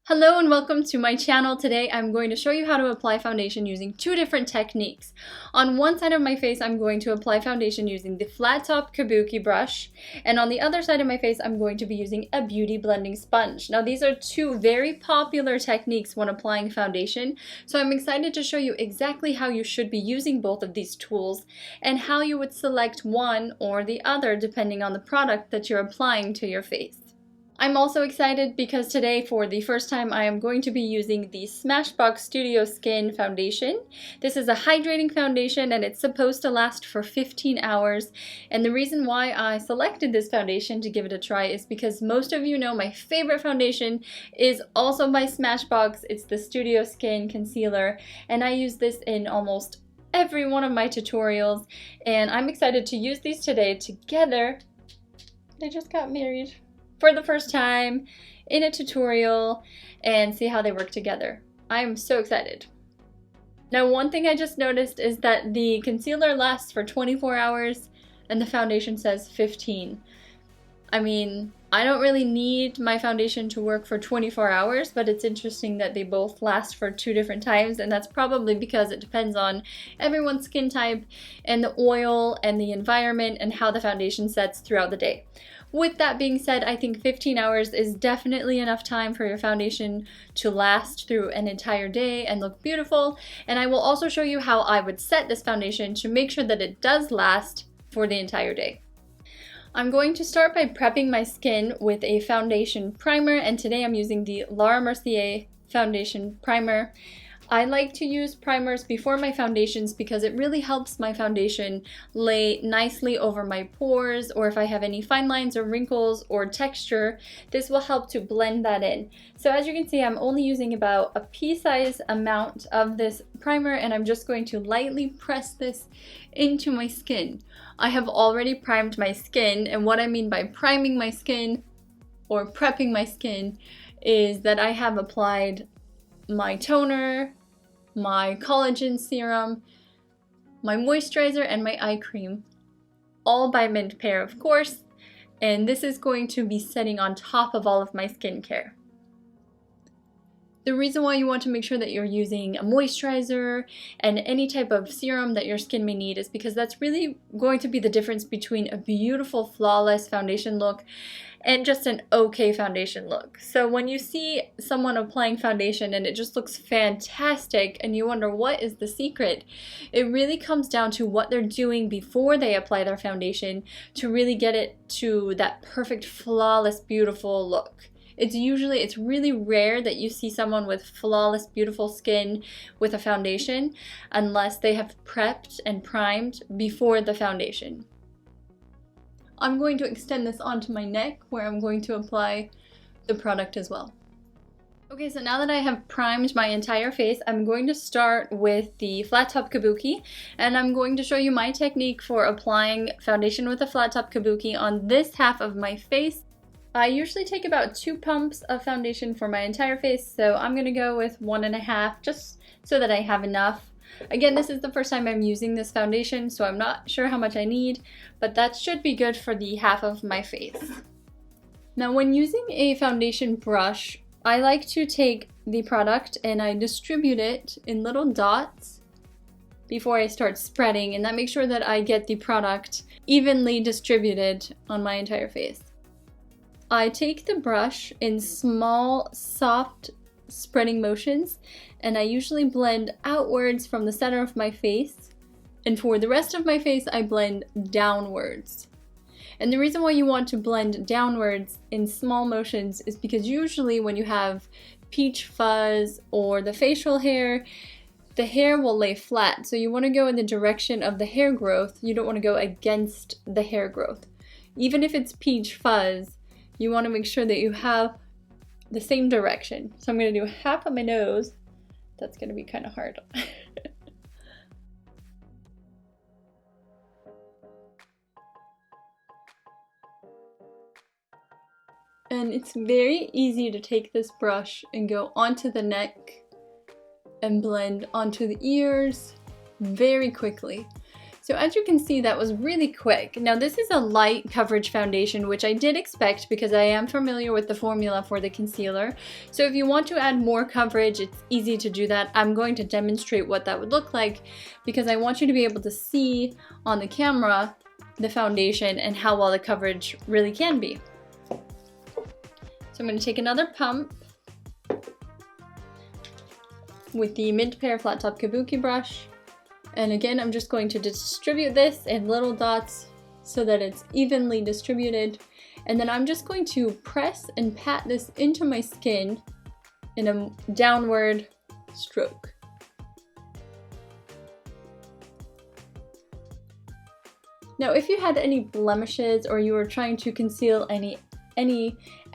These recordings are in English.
Hello and welcome to my channel. Today I'm going to show you how to apply foundation using two different techniques. On one side of my face I'm going to apply foundation using the flat top Kabuki brush, and on the other side of my face I'm going to be using a beauty blending sponge. Now these are two very popular techniques when applying foundation, so I'm excited to show you exactly how you should be using both of these tools and how you would select one or the other depending on the product that you're applying to your face. I'm also excited because today, for the first time, I am going to be using the Smashbox Studio Skin Foundation. This is a hydrating foundation and it's supposed to last for 15 hours. And the reason why I selected this foundation to give it a try is because most of you know my favorite foundation is also by Smashbox. It's the Studio Skin Concealer, and I use this in almost every one of my tutorials. And I'm excited to use these today together. They just got married for the first time in a tutorial and see how they work together. I am so excited. Now, one thing I just noticed is that the concealer lasts for 24 hours and the foundation says 15. I mean, I don't really need my foundation to work for 24 hours, but it's interesting that they both last for two different times, and that's probably because it depends on everyone's skin type and the oil and the environment and how the foundation sets throughout the day. With that being said, I think 15 hours is definitely enough time for your foundation to last through an entire day and look beautiful. And I will also show you how I would set this foundation to make sure that it does last for the entire day. I'm going to start by prepping my skin with a foundation primer, and today I'm using the Laura Mercier foundation primer. I like to use primers before my foundations because it really helps my foundation lay nicely over my pores, or if I have any fine lines or wrinkles or texture, this will help to blend that in. So as you can see, I'm only using about a pea-sized amount of this primer, and I'm just going to lightly press this into my skin. I have already primed my skin, and what I mean by priming my skin or prepping my skin is that I have applied my toner, my collagen serum, my moisturizer, and my eye cream, all by Mint Pair, of course, and this is going to be setting on top of all of my skincare. The reason why you want to make sure that you're using a moisturizer and any type of serum that your skin may need is because that's really going to be the difference between a beautiful, flawless foundation look and just an okay foundation look. So when you see someone applying foundation and it just looks fantastic and you wonder what is the secret, it really comes down to what they're doing before they apply their foundation to really get it to that perfect, flawless, beautiful look. It's really rare that you see someone with flawless, beautiful skin with a foundation unless they have prepped and primed before the foundation. I'm going to extend this onto my neck where I'm going to apply the product as well. Okay, so now that I have primed my entire face, I'm going to start with the flat top Kabuki, and I'm going to show you my technique for applying foundation with a flat top Kabuki on this half of my face. I usually take about 2 pumps of foundation for my entire face, so I'm going to go with 1.5 just so that I have enough. Again, this is the first time I'm using this foundation, so I'm not sure how much I need, but that should be good for the half of my face. Now, when using a foundation brush, I like to take the product and I distribute it in little dots before I start spreading, and that makes sure that I get the product evenly distributed on my entire face. I take the brush in small, soft spreading motions, and I usually blend outwards from the center of my face, and for the rest of my face I blend downwards. And the reason why you want to blend downwards in small motions is because usually when you have peach fuzz or the facial hair, the hair will lay flat, so you want to go in the direction of the hair growth. You don't want to go against the hair growth. Even if it's peach fuzz, you want to make sure that you have the same direction. So I'm going to do half of my nose. That's going to be kind of hard. And it's very easy to take this brush and go onto the neck and blend onto the ears very quickly. So as you can see, that was really quick. Now this is a light coverage foundation, which I did expect because I am familiar with the formula for the concealer. So if you want to add more coverage, it's easy to do that. I'm going to demonstrate what that would look like because I want you to be able to see on the camera the foundation and how well the coverage really can be. So I'm going to take another pump with the Mint Pear Flat Top Kabuki brush. And again, I'm just going to distribute this in little dots so that it's evenly distributed. And then I'm just going to press and pat this into my skin in a downward stroke. Now, if you had any blemishes or you were trying to conceal any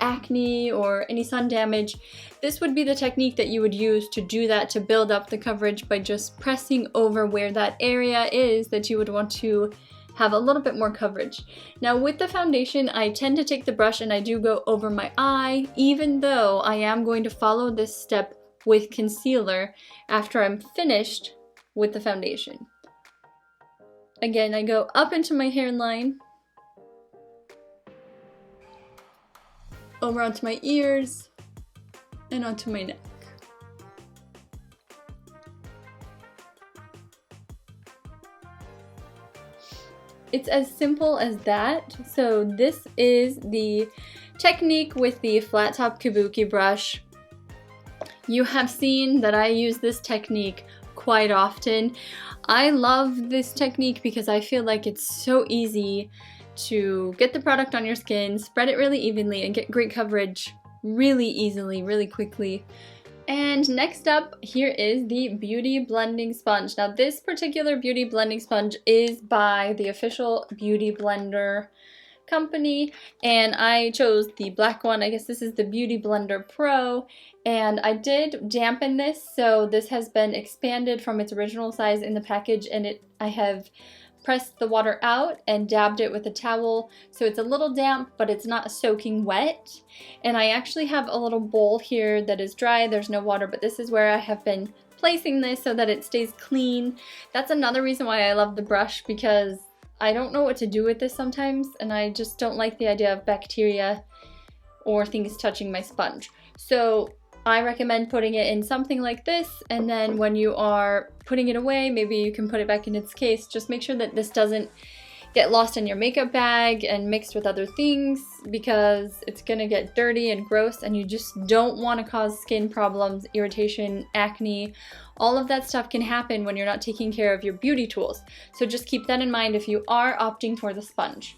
acne or any sun damage, this would be the technique that you would use to do that, to build up the coverage by just pressing over where that area is that you would want to have a little bit more coverage. Now with the foundation, I tend to take the brush and I do go over my eye, even though I am going to follow this step with concealer after I'm finished with the foundation. Again, I go up into my hairline, over onto my ears, and onto my neck. It's as simple as that. So this is the technique with the flat top Kabuki brush. You have seen that I use this technique quite often. I love this technique because I feel like it's so easy to get the product on your skin, spread it really evenly, and get great coverage really easily, really quickly. And next up, here is the Beauty Blending Sponge. Now this particular Beauty Blending Sponge is by the official Beauty Blender company, and I chose the black one. I guess this is the Beauty Blender Pro, and I did dampen this, so this has been expanded from its original size in the package, and I have pressed the water out and dabbed it with a towel, so it's a little damp, but it's not soaking wet. And I actually have a little bowl here that is dry, there's no water, but this is where I have been placing this so that it stays clean. That's another reason why I love the brush, because I don't know what to do with this sometimes, and I just don't like the idea of bacteria or things touching my sponge. So I recommend putting it in something like this, and then when you are putting it away, maybe you can put it back in its case. Just make sure that this doesn't get lost in your makeup bag and mixed with other things, because it's gonna get dirty and gross, and you just don't want to cause skin problems, irritation, acne. All of that stuff can happen when you're not taking care of your beauty tools. So just keep that in mind if you are opting for the sponge.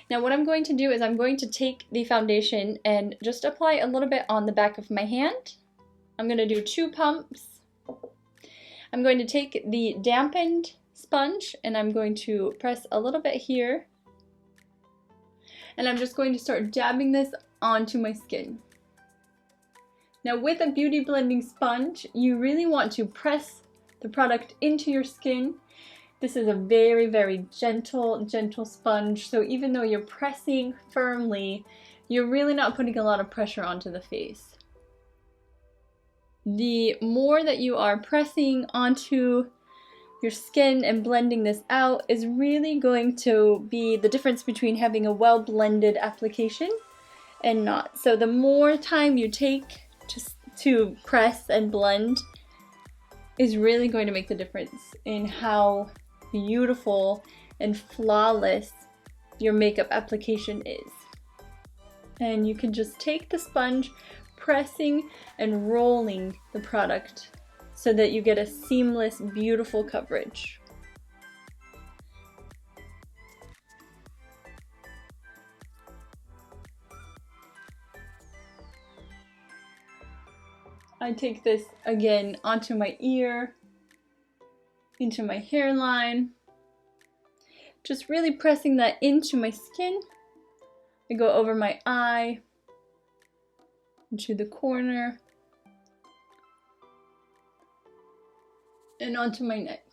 Now what I'm going to do is I'm going to take the foundation and just apply a little bit on the back of my hand. I'm going to do 2 pumps. I'm going to take the dampened sponge and I'm going to press a little bit here. And I'm just going to start dabbing this onto my skin. Now with a beauty blending sponge, you really want to press the product into your skin. This is a very, very gentle sponge, so even though you're pressing firmly, you're really not putting a lot of pressure onto the face. The more that you are pressing onto your skin and blending this out is really going to be the difference between having a well-blended application and not. So the more time you take to press and blend is really going to make the difference in how beautiful and flawless your makeup application is. And you can just take the sponge, pressing and rolling the product so that you get a seamless, beautiful coverage. I take this again onto my ear, into my hairline, just really pressing that into my skin. I go over my eye, into the corner, and onto my neck.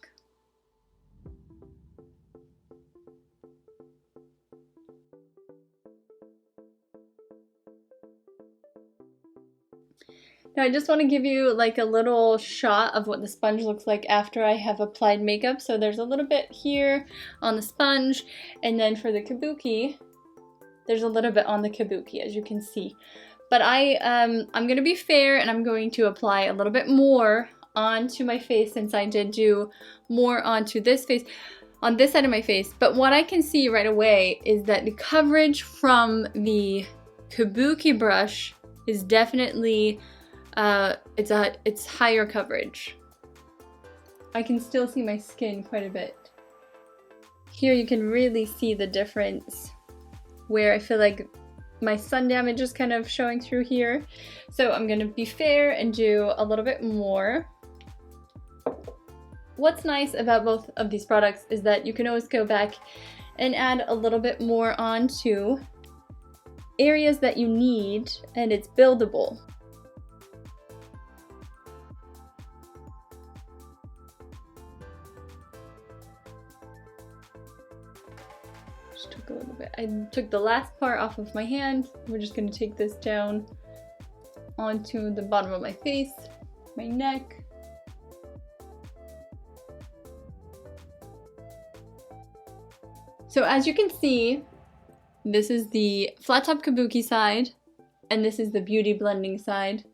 Now I just want to give you like a little shot of what the sponge looks like after I have applied makeup. So there's a little bit here on the sponge, and then for the Kabuki, there's a little bit on the Kabuki, as you can see. But I'm going to be fair, and I'm going to apply a little bit more onto my face, since I did do more onto this face, on this side of my face. But what I can see right away is that the coverage from the Kabuki brush is definitely it's higher coverage. I can still see my skin quite a bit. Here you can really see the difference, where I feel like my sun damage is kind of showing through here. So I'm gonna be fair and do a little bit more. What's nice about both of these products is that you can always go back and add a little bit more onto areas that you need, and it's buildable. Just took a little bit. I took the last part off of my hand. We're just going to take this down onto the bottom of my face, my neck. So as you can see, this is the flat top Kabuki side, and this is the beauty blending side.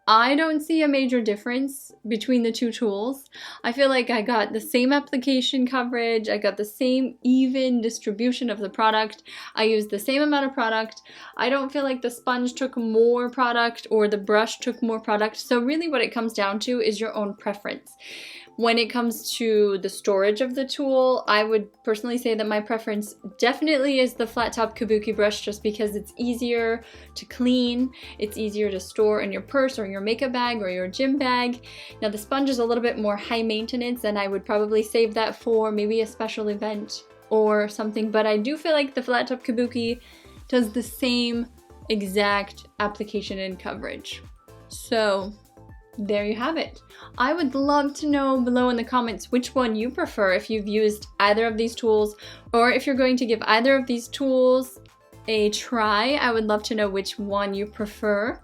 I don't see a major difference between the two tools. I feel like I got the same application coverage, I got the same even distribution of the product, I used the same amount of product. I don't feel like the sponge took more product or the brush took more product. So really what it comes down to is your own preference. When it comes to the storage of the tool, I would personally say that my preference definitely is the flat top Kabuki brush, just because it's easier to clean, it's easier to store in your purse or your makeup bag or your gym bag. Now the sponge is a little bit more high maintenance, and I would probably save that for maybe a special event or something, but I do feel like the flat top Kabuki does the same exact application and coverage. So there you have it. I would love to know below in the comments which one you prefer, if you've used either of these tools, or if you're going to give either of these tools a try. I would love to know which one you prefer.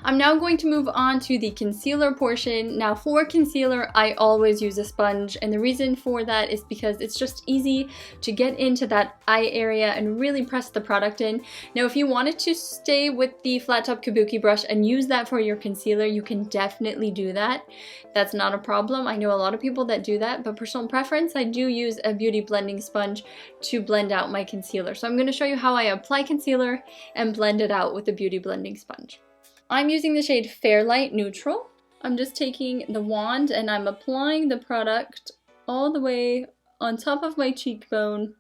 I'm now going to move on to the concealer portion. Now for concealer, I always use a sponge, and the reason for that is because it's just easy to get into that eye area and really press the product in. Now if you wanted to stay with the flat top Kabuki brush and use that for your concealer, you can definitely do that. That's not a problem. I know a lot of people that do that, but personal preference, I do use a beauty blending sponge to blend out my concealer. So I'm going to show you how I apply concealer and blend it out with a beauty blending sponge. I'm using the shade Fairlight Neutral. I'm just taking the wand and I'm applying the product all the way on top of my cheekbone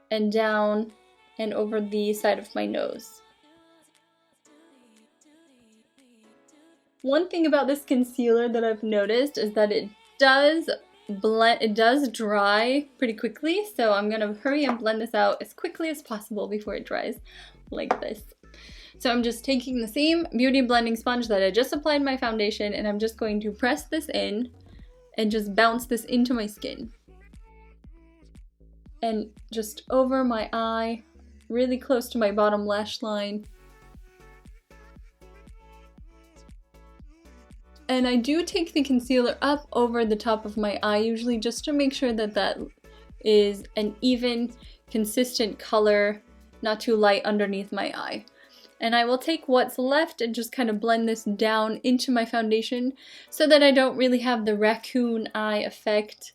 and down and over the side of my nose. One thing about this concealer that I've noticed is that it does dry pretty quickly, so I'm gonna hurry and blend this out as quickly as possible before it dries like this. So I'm just taking the same beauty blending sponge that I just applied my foundation, and I'm just going to press this in and just bounce this into my skin. And just over my eye, really close to my bottom lash line. And I do take the concealer up over the top of my eye usually, just to make sure that that is an even, consistent color, not too light underneath my eye. And I will take what's left and just kind of blend this down into my foundation so that I don't really have the raccoon eye effect.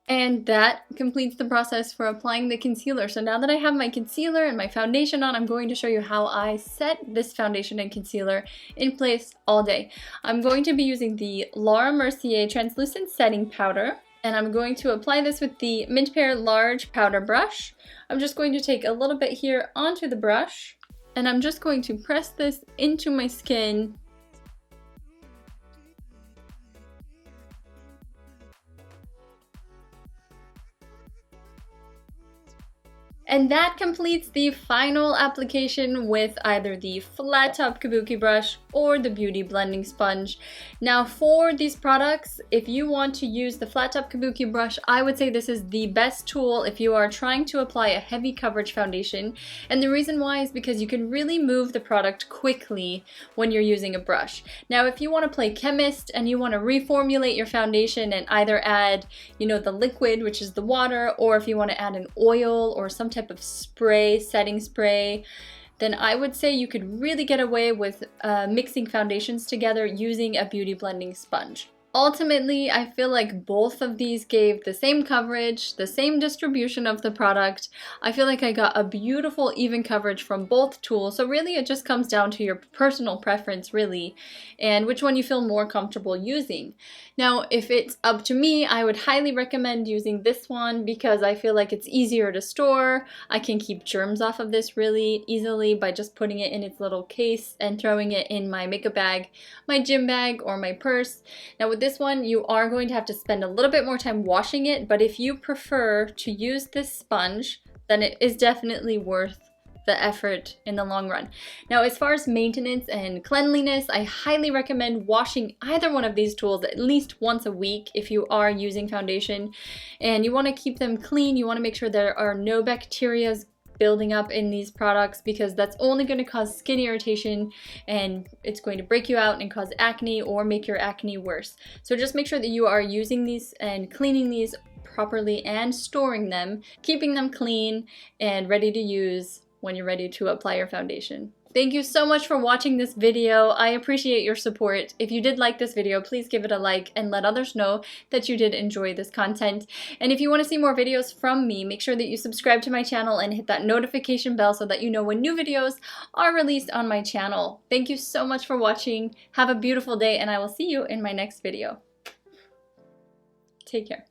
And that completes the process for applying the concealer. So now that I have my concealer and my foundation on, I'm going to show you how I set this foundation and concealer in place all day. I'm going to be using the Laura Mercier Translucent Setting Powder, and I'm going to apply this with the Mint Pear Large Powder Brush. I'm just going to take a little bit here onto the brush, and I'm just going to press this into my skin. And that completes the final application with either the flat top Kabuki brush or the beauty blending sponge. Now for these products, if you want to use the flat top Kabuki brush, I would say this is the best tool if you are trying to apply a heavy coverage foundation. And the reason why is because you can really move the product quickly when you're using a brush. Now if you want to play chemist and you want to reformulate your foundation and either add, the liquid, which is the water, or if you want to add an oil or some type of spray, setting spray, then I would say you could really get away with mixing foundations together using a beauty blending sponge. Ultimately, I feel like both of these gave the same coverage, the same distribution of the product. I feel like I got a beautiful even coverage from both tools. So really it just comes down to your personal preference really, and which one you feel more comfortable using. Now, if it's up to me, I would highly recommend using this one because I feel like it's easier to store. I can keep germs off of this really easily by just putting it in its little case and throwing it in my makeup bag, my gym bag, or my purse. Now with this one, you are going to have to spend a little bit more time washing it, but if you prefer to use this sponge, then it is definitely worth the effort in the long run. Now, as far as maintenance and cleanliness, I highly recommend washing either one of these tools at least once a week if you are using foundation. And you want to keep them clean. You want to make sure there are no bacteria building up in these products because that's only going to cause skin irritation and it's going to break you out and cause acne or make your acne worse. So just make sure that you are using these and cleaning these properly and storing them, keeping them clean and ready to use when you're ready to apply your foundation. Thank you so much for watching this video. I appreciate your support. If you did like this video, please give it a like and let others know that you did enjoy this content. And if you want to see more videos from me, make sure that you subscribe to my channel and hit that notification bell so that you know when new videos are released on my channel. Thank you so much for watching. Have a beautiful day and I will see you in my next video. Take care.